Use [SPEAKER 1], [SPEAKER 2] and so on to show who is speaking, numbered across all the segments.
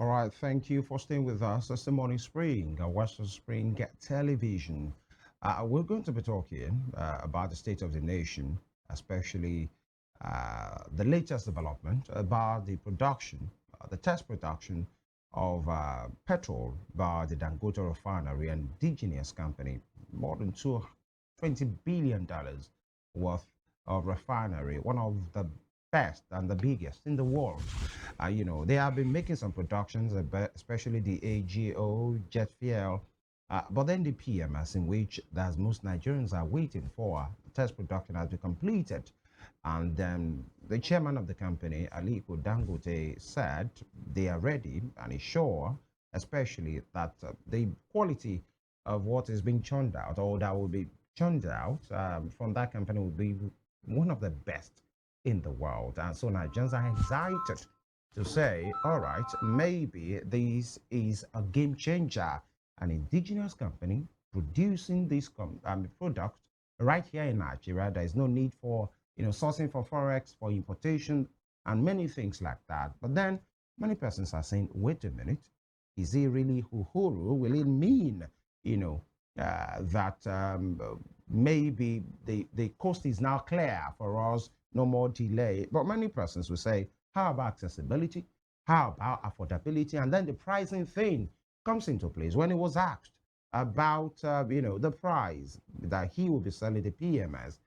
[SPEAKER 1] All right, thank you for staying with us. That's the Morning Spring, Western Spring Television. We're going to be talking about the state of the nation, especially the latest development about the production, the test production of petrol by the Dangote Refinery, an indigenous company, more than $20 billion worth of refinery, one of the best and the biggest in the world. They have been making some productions, especially the AGO, jet fuel, but then the PMS, in which as most Nigerians are waiting for, the test production has been completed. And then the chairman of the company, Aliko Dangote, said they are ready and is sure, especially that the quality of what is being churned out or that will be churned out from that company will be one of the best in the world. And so Nigerians are excited to say, all right, maybe this is a game changer, an indigenous company producing this product right here in Nigeria. There is no need for sourcing for forex, for importation, and many things like that. But then many persons are saying, wait a minute, is it really Uhuru? Will it mean, that maybe the coast is now clear for us, no more delay? But many persons will say, how about accessibility? How about affordability? And then the pricing thing comes into place. When it was asked about, the price that he will be selling the PMS,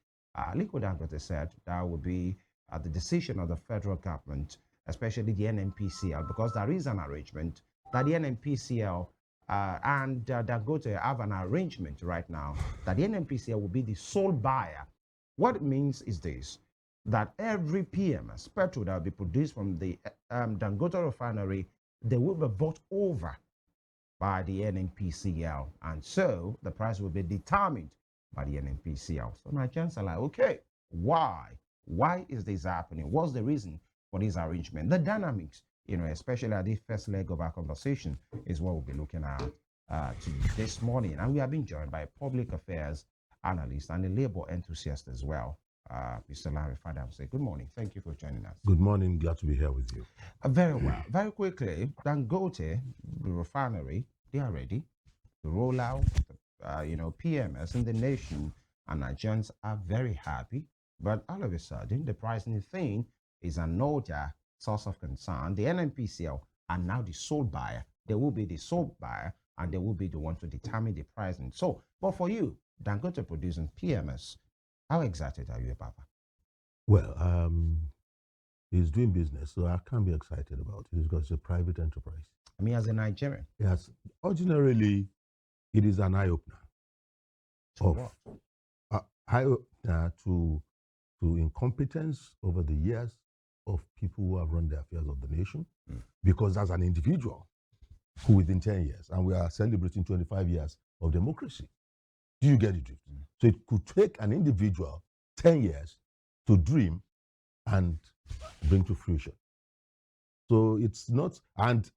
[SPEAKER 1] Liquid Dangote said that would be the decision of the federal government, especially the NNPCL, because there is an arrangement that the NNPCL and Dangote have an arrangement right now that the NNPCL will be the sole buyer. What it means is this, that every PMS petrol that will be produced from the Dangote refinery, they will be bought over by the NNPCL. And so the price will be determined by the NNPCL. So Nigerians are like, okay, why? Why is this happening? What's the reason for this arrangement? The dynamics, especially at the first leg of our conversation, is what we'll be looking at this morning. And we are being joined by a public affairs analyst and a labor enthusiast as well, Mr. Lanre Fadahunsi. Good morning. Thank you for joining us.
[SPEAKER 2] Good morning. Glad to be here with you.
[SPEAKER 1] Very well. Very quickly, Dangote, the refinery, they are ready to roll out, PMS in the nation, and Nigerians are very happy. But all of a sudden, the pricing thing is another source of concern. The NNPCL are now the sole buyer. They will be the sole buyer, and they will be the one to determine the pricing. So, but for you, Dangote producing PMS, how excited are you about that?
[SPEAKER 2] Well, he's doing business, so I can't be excited about it because it's a private enterprise.
[SPEAKER 1] I mean, as a Nigerian.
[SPEAKER 2] Yes, ordinarily, it is an eye opener
[SPEAKER 1] of what?
[SPEAKER 2] Eye opener to incompetence over the years of people who have run the affairs of the nation. Because as an individual who within 10 years, and we are celebrating 25 years of democracy, do you get it? So it could take an individual 10 years to dream and bring to fruition. So it's not, and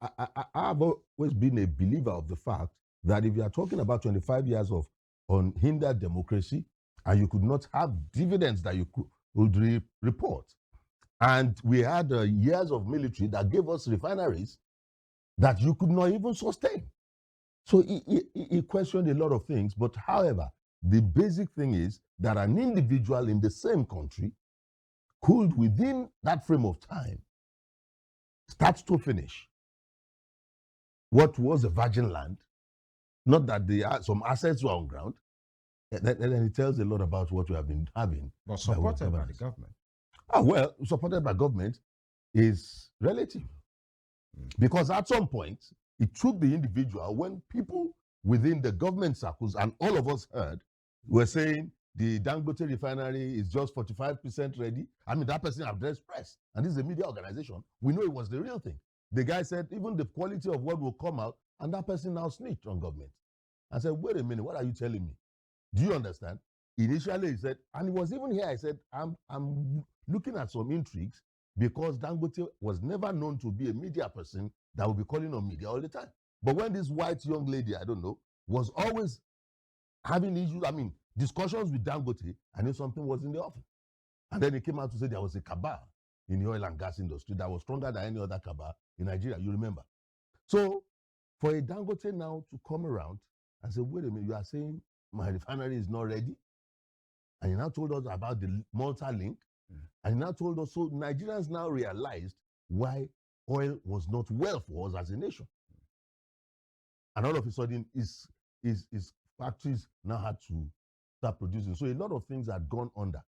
[SPEAKER 2] I've always been a believer of the fact that if you are talking about 25 years of unhindered democracy, and you could not have dividends that you could report, and we had years of military that gave us refineries that you could not even sustain. So he questioned a lot of things, but however, the basic thing is that an individual in the same country could, within that frame of time, start to finish what was a virgin land, not that some assets were on ground, and it tells a lot about what we have been having.
[SPEAKER 1] But supported by the government.
[SPEAKER 2] Well, supported by government is relative. Because at some point, it took the individual, when people within the government circles, and all of us heard, were saying the Dangote refinery is just 45% ready. I mean, that person addressed press, and this is a media organization. We know it was the real thing. The guy said even the quality of what will come out, and that person now snitched on government. I said, wait a minute, what are you telling me? Do you understand? Initially, he said, and it was even here, I said, I'm looking at some intrigues, because Dangote was never known to be a media person that would be calling on media all the time. But when this white young lady, I don't know, was always having issues, discussions with Dangote, I knew something was in the offing. And then he came out to say there was a cabal in the oil and gas industry that was stronger than any other cabal in Nigeria, you remember. So for a Dangote now to come around and say, wait a minute, you are saying my refinery is not ready? And he now told us about the Malta link. And he now told us, so Nigerians now realized why oil was not well for us as a nation. And all of a sudden, his factories now had to start producing. So a lot of things had gone under.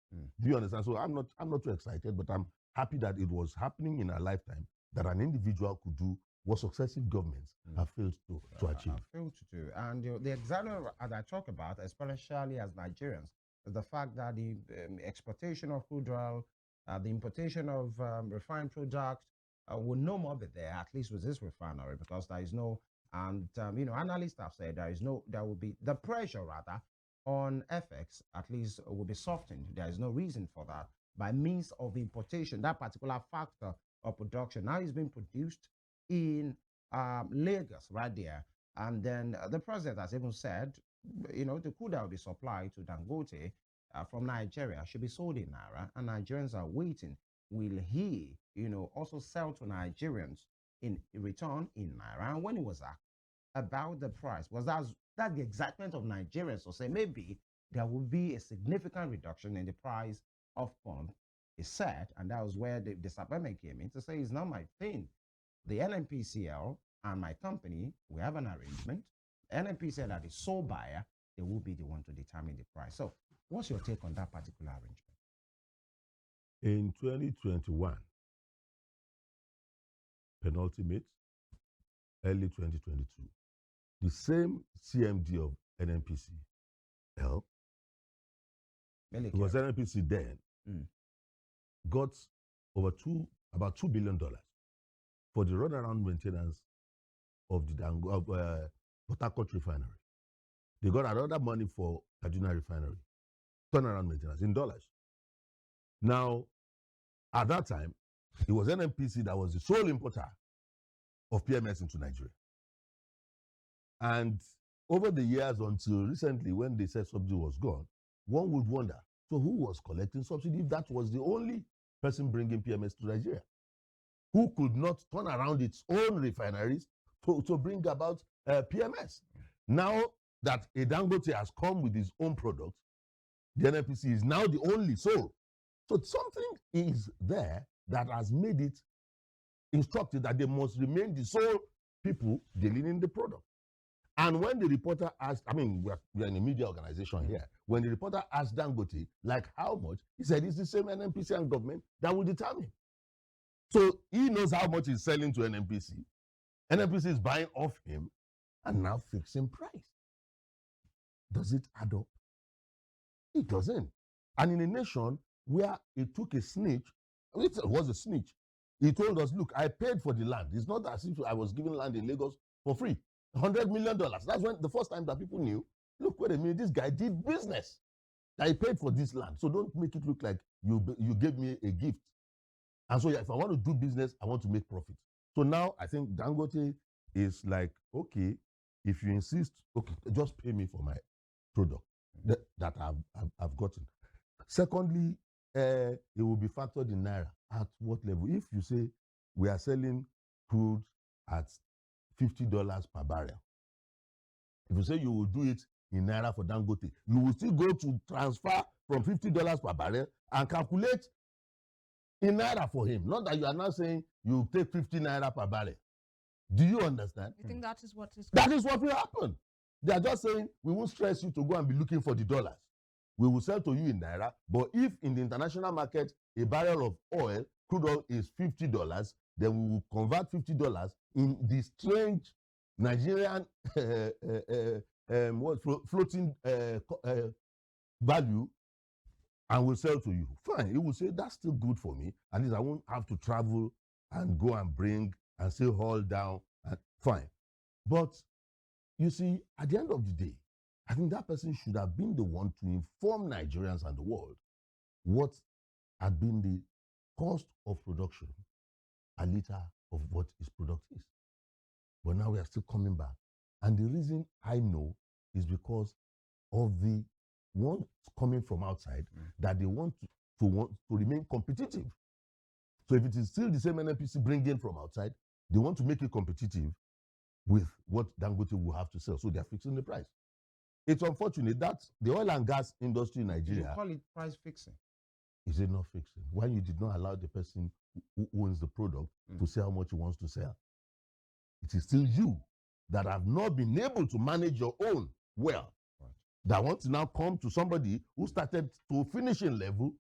[SPEAKER 2] Do you understand? So I'm not too excited, but I'm happy that it was happening in our lifetime, that an individual could do what successive governments have failed to achieve.
[SPEAKER 1] Failed to do. And the example that I talk about, especially as Nigerians, is the fact that the exportation of crude oil, the importation of refined products will no more be there, at least with this refinery, because there is no, and analysts have said there will be the pressure rather on FX at least will be softened. There is no reason for that by means of importation. That particular factor of production now is being produced in Lagos right there. And then the president has even said, the crude that will be supplied to Dangote from Nigeria should be sold in Naira, and Nigerians are waiting. Will he, also sell to Nigerians in return in Naira? And when he was asked about the price, was that the excitement of Nigerians to say maybe there will be a significant reduction in the price of pump? He said, and that was where the disappointment came in, to say it's not my thing. The NNPCL and my company, we have an arrangement. NNPCL that is sole buyer, they will be the one to determine the price. So what's your take on that particular arrangement?
[SPEAKER 2] In 2021, penultimate, early 2022, the same CMD of NNPCL, it was NNPC then, got about $2 billion for the runaround maintenance of the Port Harcourt Refinery. They got another money for Kaduna Refinery, turnaround maintenance in dollars. Now, at that time, it was NNPC that was the sole importer of PMS into Nigeria. And over the years until recently, when they said subsidy was gone, one would wonder, so who was collecting subsidy if that was the only person bringing PMS to Nigeria? Who could not turn around its own refineries to bring about PMS? Now that a Dangote has come with his own product, the NNPC is now the only sole. So something is there that has made it instructed that they must remain the sole people dealing in the product. And when the reporter asked, we're in a media organization here, when the reporter asked Dangote, like how much, he said it's the same NNPC and government that will determine. So he knows how much he's selling to NNPC. NNPC is buying off him and now fixing price. Does it add up? It doesn't. And in a nation where it took a snitch, it was a snitch. He told us, look, I paid for the land. It's not as if I was giving land in Lagos for free. $100 million. That's when the first time that people knew, look, wait a minute, this guy did business. I paid for this land. So don't make it look like you gave me a gift. And so if I want to do business, I want to make profit. So now I think Dangote is like, okay, if you insist, okay, just pay me for my product that I've gotten. Secondly, it will be factored in Naira. At what level? If you say we are selling crude at $50 per barrel, if you say you will do it in Naira for Dangote, you will still go to transfer from $50 per barrel and calculate in Naira for him. Not that you are now saying you take 50 Naira per barrel. Do you understand?
[SPEAKER 3] You think that is what is
[SPEAKER 2] That is what will happen. They are just saying we won't stress you to go and be looking for the dollars. We will sell to you in Naira, but if in the international market a barrel of oil, crude oil, is $50, then we will convert $50 in the strange Nigerian floating value, and we'll sell to you. Fine. He will say that's still good for me. At least I won't have to travel and go and bring and say haul down. And fine. But you see, at the end of the day, I think that person should have been the one to inform Nigerians and the world what had been the cost of production, a liter of what his product is. But now we are still coming back. And the reason I know is because of the ones coming from outside that they want to remain competitive. So if it is still the same NNPC bringing from outside, they want to make it competitive. with what Dangote will have to sell. So they're fixing the price. It's unfortunate that the oil and gas industry in
[SPEAKER 1] You
[SPEAKER 2] Nigeria
[SPEAKER 1] call it price fixing.
[SPEAKER 2] is it not fixing? Why you did not allow the person who owns the product to say how much he wants to sell? It is still you that have not been able to manage your own well.
[SPEAKER 1] Right.
[SPEAKER 2] That want to now come to somebody who started to finishing level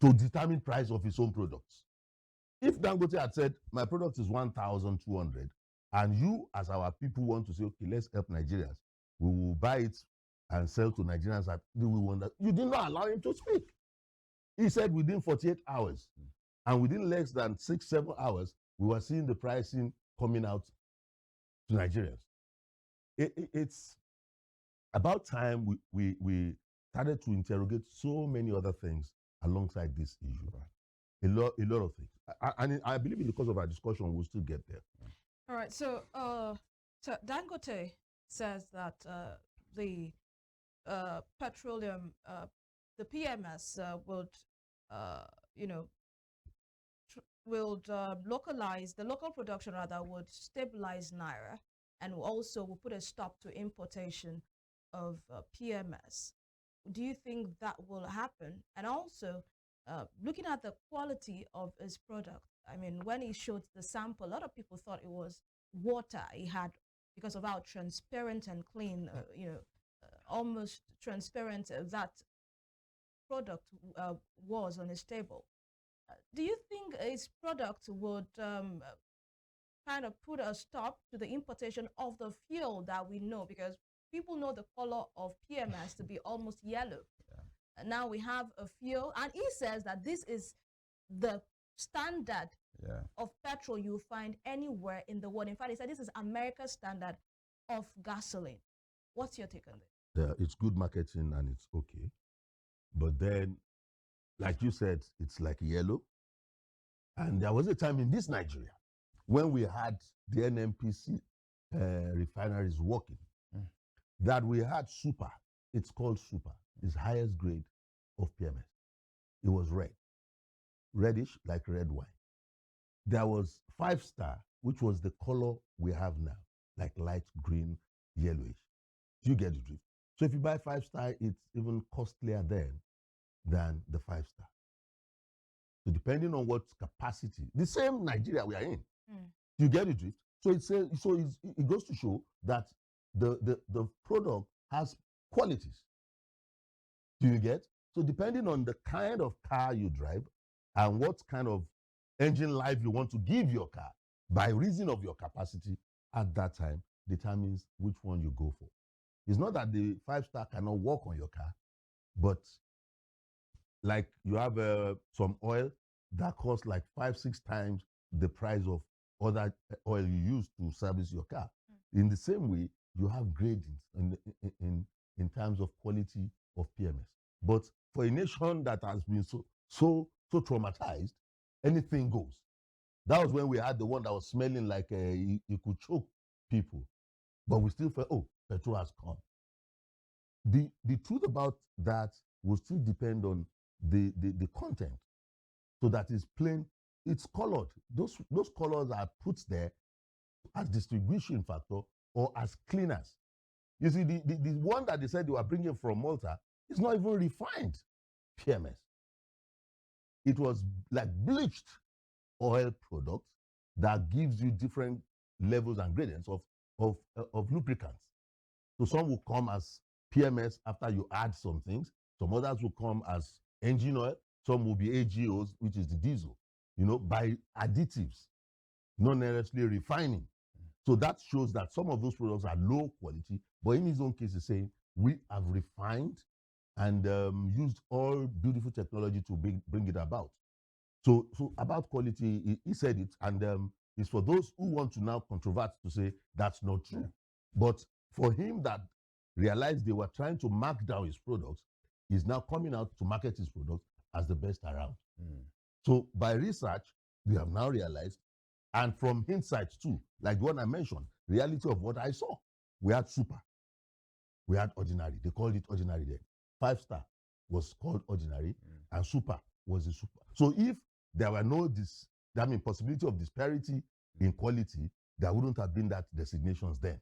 [SPEAKER 2] to determine price of his own products. If Dangote had said, my product is 1,200, and you as our people want to say, okay, let's help Nigerians, we will buy it and sell to Nigerians at we wonder. You did not allow him to speak. He said within 48 hours, and within less than 6-7 hours, we were seeing the pricing coming out to Nigerians. It's about time we started to interrogate so many other things alongside this issue. A lot of things. And I believe in the course of our discussion, we'll still get there.
[SPEAKER 3] All right. So Dangote says that the petroleum, the PMS would, localize the local production, rather would stabilize naira, and also will put a stop to importation of PMS. Do you think that will happen? And also, looking at the quality of his product, I mean, when he showed the sample, a lot of people thought it was water he had because of how transparent and clean, almost transparent that product was on his table. Do you think his product would kind of put a stop to the importation of the fuel that we know? Because people know the color of PMS to be almost yellow. And now we have a fuel, and he says that this is the standard of petrol you find anywhere in the world. In fact, he said this is America's standard of gasoline. What's your take on this?
[SPEAKER 2] It's good marketing and it's okay. But then, like you said, it's like yellow. And there was a time in this Nigeria when we had the NNPC refineries working, that we had super. It's called super. It's highest grade of PMS. It was red, reddish like red wine. There was 5-star, which was the color we have now, like light green, yellowish. You get the drift. So if you buy 5-star, it's even costlier then than the 5-star. So depending on what capacity, the same Nigeria we are in, you get the drift. So it goes to show that the product has qualities. Do you get? So depending on the kind of car you drive and what kind of engine life you want to give your car, by reason of your capacity at that time, determines which one you go for. It's not that the 5-star cannot work on your car, but like you have some oil that costs like 5-6 times the price of other oil you use to service your car. In the same way, you have gradings in terms of quality of PMS. But for a nation that has been so traumatized, anything goes. That was when we had the one that was smelling like it could choke people. But we still felt, oh, petrol has come. The truth about that will still depend on the content. So that is plain, it's colored. Those colors are put there as distribution factor or as cleaners. You see, the one that they said they were bringing from Malta is not even refined PMS. It was like bleached oil product that gives you different levels and gradients of lubricants. So some will come as PMS after you add some things. Some others will come as engine oil. Some will be AGOs, which is the diesel, by additives, not necessarily refining. So that shows that some of those products are low quality, but in his own case, he's saying we have refined and used all beautiful technology to bring it about. So about quality, he said it, and it's for those who want to now controvert to say that's not true. Yeah. But for him that realized they were trying to mark down his products, he's now coming out to market his products as the best around. So by research, we have now realized, and from insights too, like the one I mentioned, reality of what I saw. We had super, we had ordinary. They called it ordinary there. 5-star was called ordinary, and super was the super. So if there were no possibility of disparity in quality, there wouldn't have been that designations then.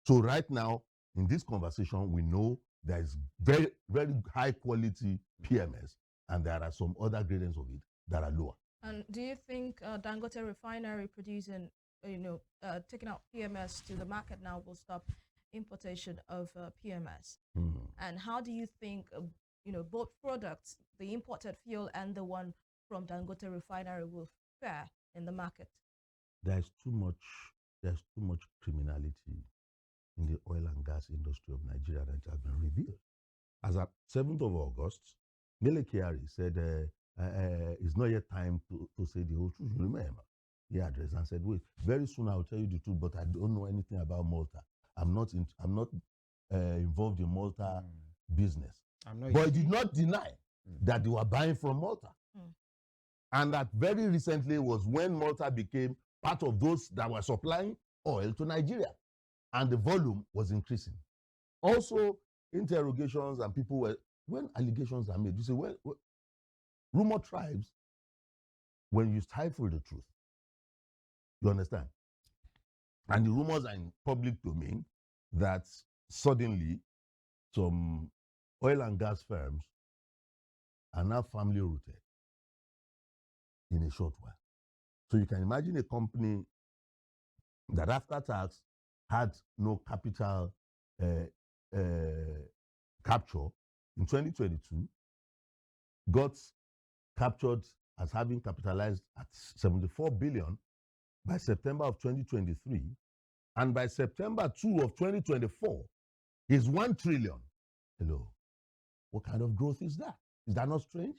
[SPEAKER 2] So right now, in this conversation, we know there is very, very high quality PMS, and there are some other gradients of it that are lower.
[SPEAKER 3] And do you think Dangote Refinery producing, taking out PMS to the market now will stop importation of PMS? And how do you think, both products, the imported fuel and the one from Dangote Refinery, will fare in the market?
[SPEAKER 2] There's too much criminality in the oil and gas industry of Nigeria that has been revealed. As at 7th of August, Mele Kyari said, it's not yet time to say the whole truth. You remember? He addressed and said, wait, very soon I'll tell you the truth, but I don't know anything about Malta. I'm not involved in Malta business. But he did not deny that they were buying from Malta. And that very recently was when Malta became part of those that were supplying oil to Nigeria. And the volume was increasing. Also, interrogations and people were, when allegations are made, you say, well, rumor tribes when you stifle the truth. You understand? And the rumors are in public domain that suddenly some oil and gas firms are now family rooted in a short while. So you can imagine a company that after tax had no capital capture in 2022, got captured as having capitalized at 74 billion by September of 2023, and by September 2 of 2024 is 1 trillion. Hello, what kind of growth is that? Is that not strange?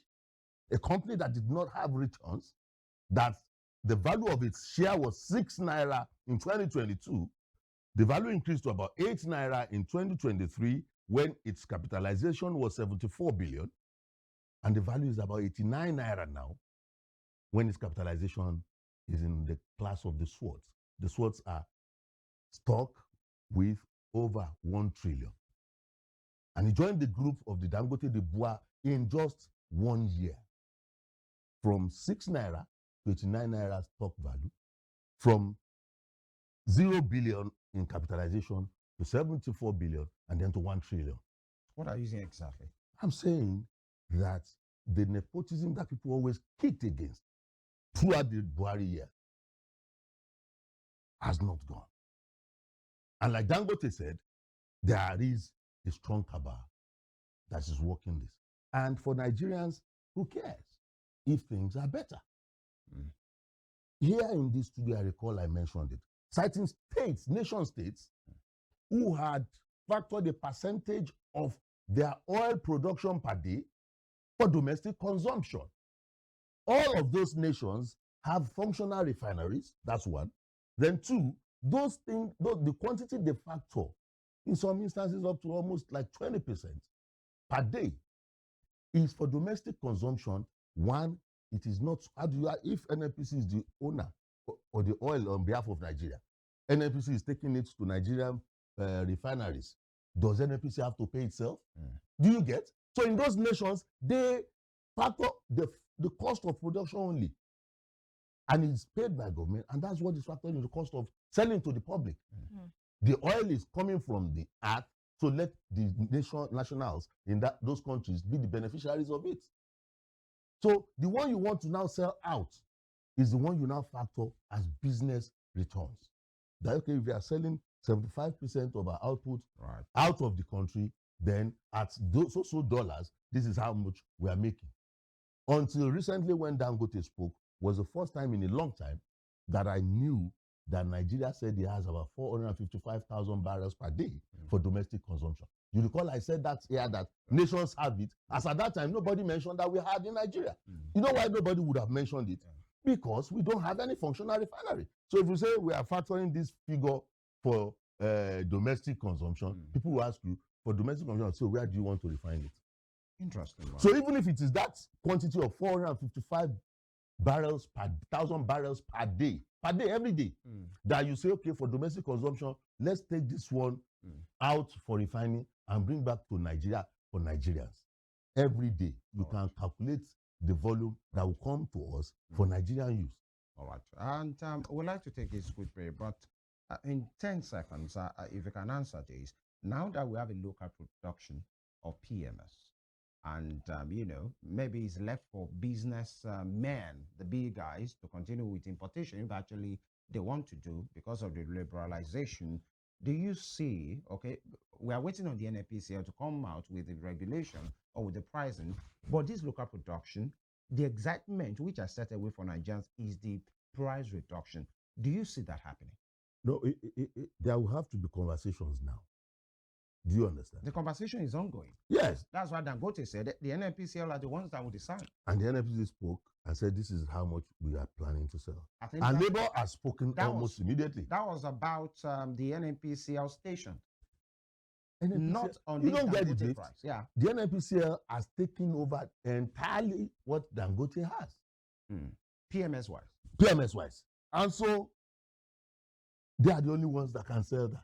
[SPEAKER 2] A company that did not have returns, that the value of its share was 6 naira in 2022, the value increased to about 8 naira in 2023 when its capitalization was 74 billion, and the value is about 89 naira now when its capitalization is in the class of the SWOTs. The SWOTs are stock with over 1 trillion. And he joined the group of the Dangote de Bois in just 1 year. From 6 naira to 89 naira stock value, from 0 billion in capitalization to 74 billion, and then to 1 trillion.
[SPEAKER 1] What are you saying exactly?
[SPEAKER 2] I'm saying that the nepotism that people always kicked against throughout the Buhari year has not gone. And like Dangote said, there is a strong cabal that is working this. And for Nigerians, who cares if things are better? Here in this studio, I recall I mentioned it, citing states, nation states, who had factored a percentage of their oil production per day for domestic consumption. All of those nations have functional refineries, that's one. Then two, those things, the quantity they factor, in some instances up to almost like 20% per day, is for domestic consumption. One, it is not, if NNPC is the owner or the oil on behalf of Nigeria, NNPC is taking it to Nigerian refineries, does NNPC have to pay itself? Do you get? So in those nations, they factor the cost of production only, and it's paid by government, and that's what is factored in the cost of selling to the public. The oil is coming from the earth, so let the nationals in those countries be the beneficiaries of it. So the one you want to now sell out is the one you now factor as business returns. That, okay, if we are selling 75% of our output out of the country, then at so dollars, this is how much we are making. Until recently, when Dangote spoke, was the first time in a long time that I knew that Nigeria said it has about 455,000 barrels per day for domestic consumption. You recall I said that here, that nations have it. As at that time, nobody mentioned that we had in Nigeria. You know why nobody would have mentioned it? Because we don't have any functional refinery. So if you say we are factoring this figure for domestic consumption, people will ask you, for domestic consumption, so where do you want to refine it?
[SPEAKER 1] Interesting. Wow.
[SPEAKER 2] So even if it is that quantity of 455 barrels per 1,000 barrels per day, every day, that you say, okay, for domestic consumption, let's take this one out for refining and bring back to Nigeria for Nigerians. Every day, you can calculate the volume that will come to us for Nigerian use.
[SPEAKER 1] All right. And we'd like to take this quick break, but in 10 seconds, if you can answer this, now that we have a local production of PMS, and maybe it's left for business men, the big guys, to continue with importation if actually they want to do because of the liberalization. Do you see, okay, we are waiting on the NPCL to come out with the regulation or with the pricing, but this local production, the excitement which I set away for Nigerians is the price reduction. Do you see that happening?
[SPEAKER 2] No, there will have to be conversations now. Do you understand?
[SPEAKER 1] The conversation is ongoing.
[SPEAKER 2] Yes.
[SPEAKER 1] That's why Dangote said that the NNPCL are the ones that will decide.
[SPEAKER 2] And the NFPC spoke and said, this is how much we are planning to sell.
[SPEAKER 1] I think
[SPEAKER 2] And
[SPEAKER 1] that,
[SPEAKER 2] Labour has spoken
[SPEAKER 1] that
[SPEAKER 2] almost immediately.
[SPEAKER 1] that was about the NNPCL station,
[SPEAKER 2] NNPCL,
[SPEAKER 1] not on
[SPEAKER 2] you
[SPEAKER 1] this
[SPEAKER 2] don't get the
[SPEAKER 1] Dangote
[SPEAKER 2] drift.
[SPEAKER 1] price. Yeah.
[SPEAKER 2] The NNPCL has taken over entirely what Dangote has,
[SPEAKER 1] PMS wise.
[SPEAKER 2] PMS wise. And so they are the only ones that can sell that.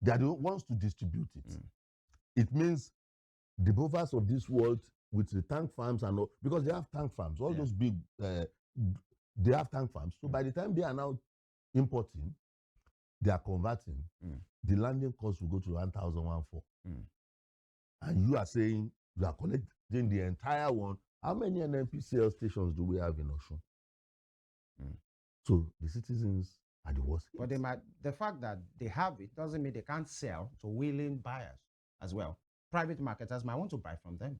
[SPEAKER 2] They are the ones to distribute it. It means the Bovas of this world with the tank farms and all, because they have tank farms, all those big, they have tank farms. So by the time they are now importing, they are converting, the landing cost will go to 1,014. And you are saying you are collecting the entire one. How many NNPCL stations do we have in Osun? So the citizens are the worst.
[SPEAKER 1] But they might, the fact that they have it doesn't mean they can't sell to willing buyers as well. Private marketers might want to buy from them.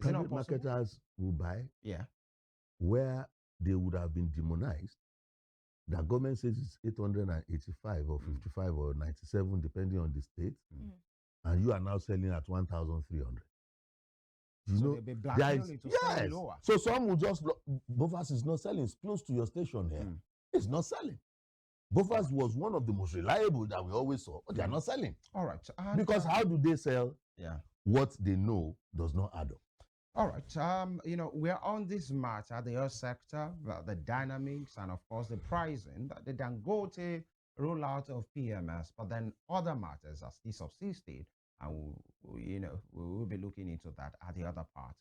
[SPEAKER 1] Is it not
[SPEAKER 2] Private
[SPEAKER 1] possible?
[SPEAKER 2] marketers will buy
[SPEAKER 1] Yeah.
[SPEAKER 2] where they would have been demonized. The government says it's 885 or 55 or 97, depending on the state. And you are now selling at 1,300. You
[SPEAKER 1] So
[SPEAKER 2] know,
[SPEAKER 1] they'll be blackmailing to sell lower.
[SPEAKER 2] So some will just, Bofas is not selling. It's close to your station here. It's not selling. Bofas was one of the most reliable that we always saw, but they are not selling.
[SPEAKER 1] All right.
[SPEAKER 2] Because how do they sell
[SPEAKER 1] Yeah.
[SPEAKER 2] what they know does not add up?
[SPEAKER 1] All right. We're on this matter, the oil sector, the dynamics, and of course the pricing, the Dangote rollout of PMS, but then other matters are still subsisted, and we will be looking into that at the other part,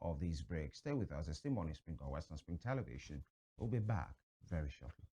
[SPEAKER 1] of these breaks. Stay with us. It's still Morning Spring on Western Spring Television. We'll be back very shortly.